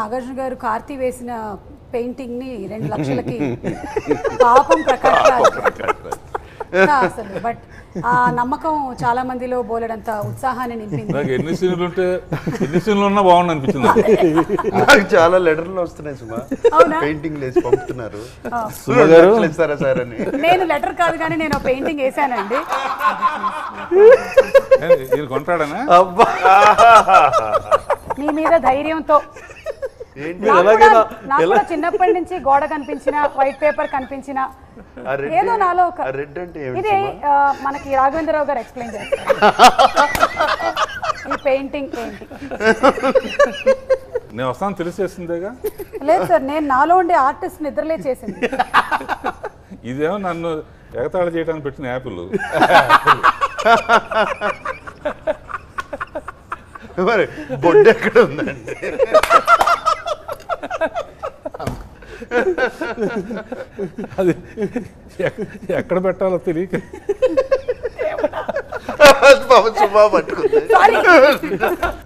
నాగార్జున గారు కార్తీ వేసిన పెయింటింగ్ ని 2 లక్షలకి పాపం ప్రకాష్ రాజ్ అసలు. బట్ ఆ నమ్మకం చాలా మందిలో బోలెడంత ఉత్సాహాన్ని నింపింది. నాకు ఎన్ని సీన్లు ఉన్నా బాగుంది అనిపించింది. నాకు చాలా లెటర్లు వస్తున్నాయి సుమా, పెయింటింగ్ వేసి పంపుతున్నారు. నేను లెటర్ కాదు కానీ నేను పెయింటింగ్ వేసానండి. కొంటాడనా మీ మీద ధైర్యంతో. నాకు చిన్నప్పటి నుంచి గోడ కనిపించిన, వైట్ పేపర్ కనిపించిన ఏదో నాలో ఇది మనకి రాఘవేంద్రరావు గారు ఎక్స్ప్లెయిన్ చేస్తారు ఈ పెయింటింగ్ ఏంటి. నేను వస్తాను తెలిసేసిందేగా. లేదు సార్, నేను నాలో ఉండే ఆర్టిస్ట్ నిద్రలే చేసింది. ఇదేమో నన్ను ఎగతాళి చేయడానికి పెట్టిన యాపిల్. మరి బొడ్డు ఎక్కడ ఉందండి? అది ఎక్కడ పెట్టాలో తెలియక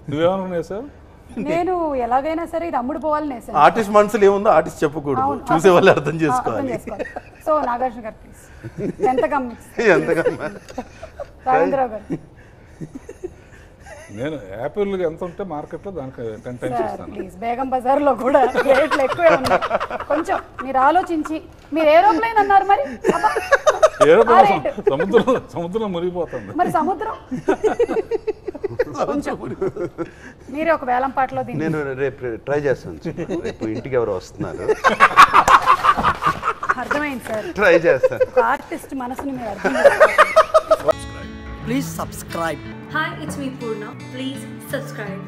నువ్వేమనుకున్నావు సార్? నేను ఎలాగైనా సరే ఇది అమ్ముడు పోవాలని వేసాను. ఆర్టిస్ట్ మనసులో ఏముందో ఆర్టిస్ట్ చెప్పకూడదు, చూసే వాళ్ళు అర్థం చేసుకోవాలి. సో నాగార్జున గారు ప్లీజ్ ఎంతగా రాఘవేంద్రరావు గారు. నేను యాపిల్ ఎంత ఉంటే మార్కెట్లో దానికి 10 times ఇస్తాను. ప్లీజ్ బేగం బజార్లో కూడా రేట్లు ఎక్కువే ఉన్నాయి. కొంచెం మీరు ఆలోచించి. మీరు ఏరోప్లేన్ అన్నారు, మరి సముద్రం మునిగిపోతుంది. మరి సముద్రం మీరే ఒక వేలం పాటలో నేను రేపు ట్రై చేస్తాను. రేపు ఇంటికి ఎవరు వస్తున్నారు? అర్థమైంది సార్, ట్రై చేస్తాను. ఆర్టిస్ట్ మనసుని మీరు అర్థం చేసుకోవాలి. Please subscribe. Hi, it's me Purna. Please subscribe.